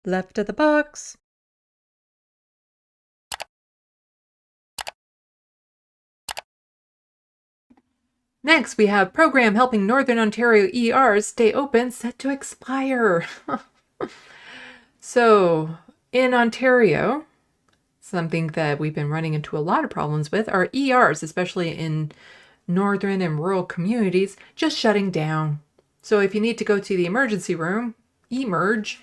Left of the box. Next, we have program helping Northern Ontario ERs stay open set to expire. So, in Ontario, something that we've been running into a lot of problems with are ERs, especially in northern and rural communities, just shutting down. So if you need to go to the emergency room, emerge,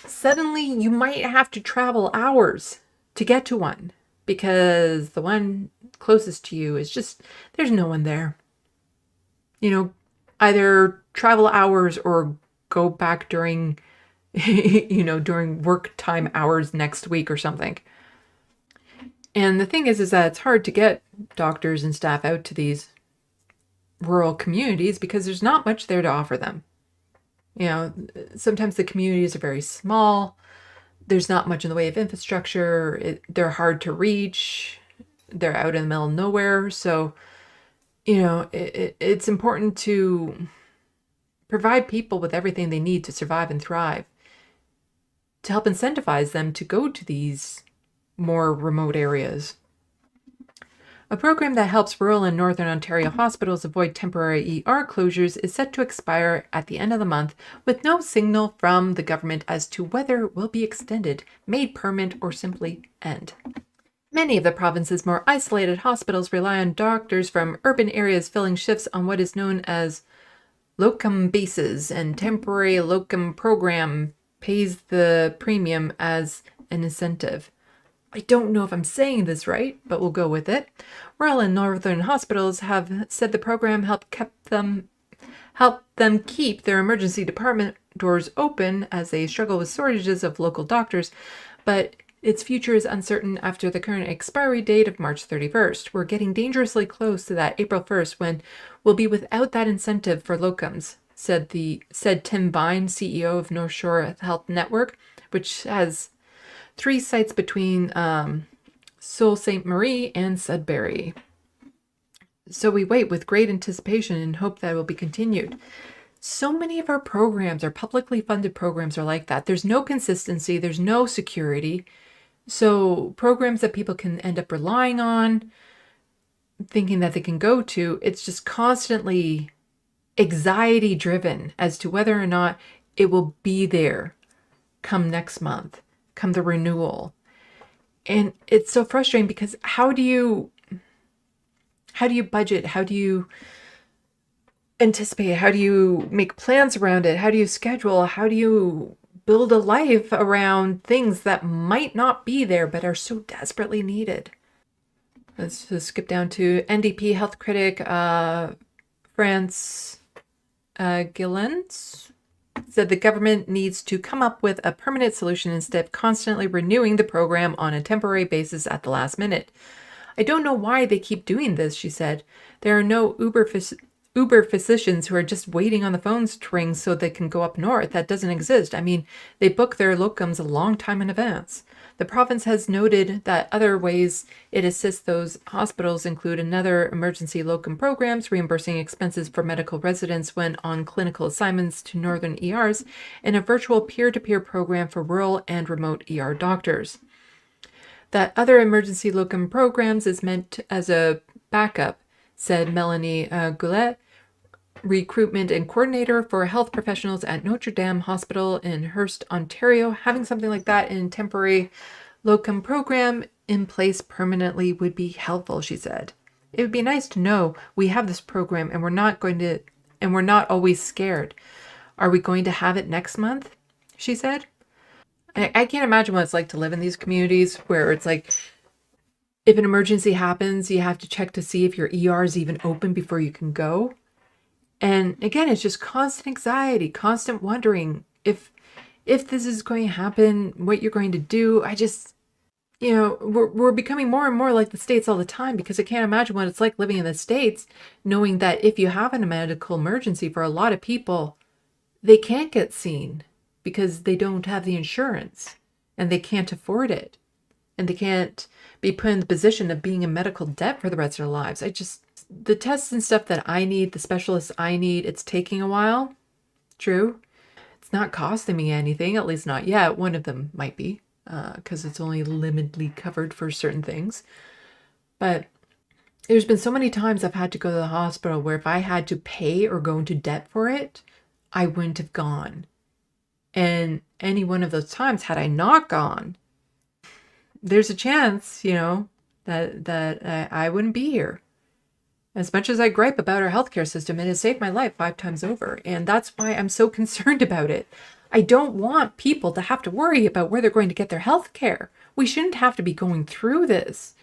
suddenly you might have to travel hours to get to one because the one closest to you is just, there's no one there. Either travel hours or go back during, during work time hours next week or something. And the thing is that it's hard to get doctors and staff out to these rural communities because there's not much there to offer them. Sometimes the communities are very small. There's not much in the way of infrastructure. They're hard to reach. They're out in the middle of nowhere. So, it's important to provide people with everything they need to survive and thrive, to help incentivize them to go to these more remote areas. A program that helps rural and northern Ontario hospitals avoid temporary ER closures is set to expire at the end of the month, with no signal from the government as to whether it will be extended, made permanent, or simply end. Many of the province's more isolated hospitals rely on doctors from urban areas filling shifts on what is known as locum basis, and temporary locum program pays the premium as an incentive. I don't know if I'm saying this right, but we'll go with it. Rural and northern hospitals have said the program helped them keep their emergency department doors open as they struggle with shortages of local doctors, but its future is uncertain after the current expiry date of March 31st. We're getting dangerously close to that April 1st when we'll be without that incentive for locums, said Tim Vine, CEO of North Shore Health Network, which has 3 sites between Sault Ste. Marie and Sudbury. So we wait with great anticipation and hope that it will be continued. So many of our programs, our publicly funded programs, are like that. There's no consistency, there's no security. So programs that people can end up relying on, thinking that they can go to, it's just constantly anxiety driven as to whether or not it will be there come next month, come the renewal. And it's so frustrating because how do you budget? How do you anticipate? How do you make plans around it? How do you schedule? How do you build a life around things that might not be there but are so desperately needed? Let's just skip down to NDP health critic France Gillens said the government needs to come up with a permanent solution instead of constantly renewing the program on a temporary basis at the last minute. I don't know why they keep doing this, she said. There are no Uber physicians who are just waiting on the phones to ring so they can go up north. That doesn't exist. I mean, they book their locums a long time in advance. The province has noted that other ways it assists those hospitals include another emergency locum programs, reimbursing expenses for medical residents when on clinical assignments to northern ERs, and a virtual peer-to-peer program for rural and remote ER doctors. That other emergency locum programs is meant as a backup, said Melanie Goulet, recruitment and coordinator for health professionals at Notre Dame Hospital in Hearst, Ontario. Having something like that in temporary locum program in place permanently would be helpful, she said. It would be nice to know we have this program and we're not always scared. Are we going to have it next month? She said. I can't imagine what it's like to live in these communities where it's like, if an emergency happens, you have to check to see if your ER is even open before you can go. And again, it's just constant anxiety, constant wondering if this is going to happen, what you're going to do. I just, we're becoming more and more like the States all the time because I can't imagine what it's like living in the States, knowing that if you have a medical emergency, for a lot of people, they can't get seen because they don't have the insurance and they can't afford it. And they can't be put in the position of being in medical debt for the rest of their lives. The tests and stuff that I need, the specialists I need, it's taking a while. True. It's not costing me anything, at least not yet. One of them might be, because it's only limitedly covered for certain things. But there's been so many times I've had to go to the hospital where if I had to pay or go into debt for it, I wouldn't have gone. And any one of those times, had I not gone, there's a chance, that I wouldn't be here. As much as I gripe about our healthcare system, it has saved my life 5 times over. And that's why I'm so concerned about it. I don't want people to have to worry about where they're going to get their healthcare. We shouldn't have to be going through this.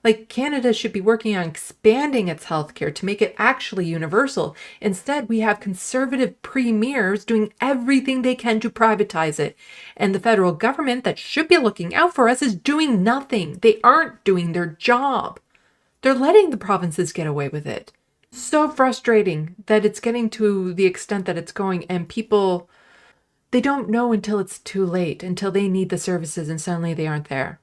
Like, Canada should be working on expanding its healthcare to make it actually universal. Instead, we have conservative premiers doing everything they can to privatize it. And the federal government that should be looking out for us is doing nothing. They aren't doing their job. They're letting the provinces get away with it. So frustrating that it's getting to the extent that it's going, and people, they don't know until it's too late, until they need the services and suddenly they aren't there.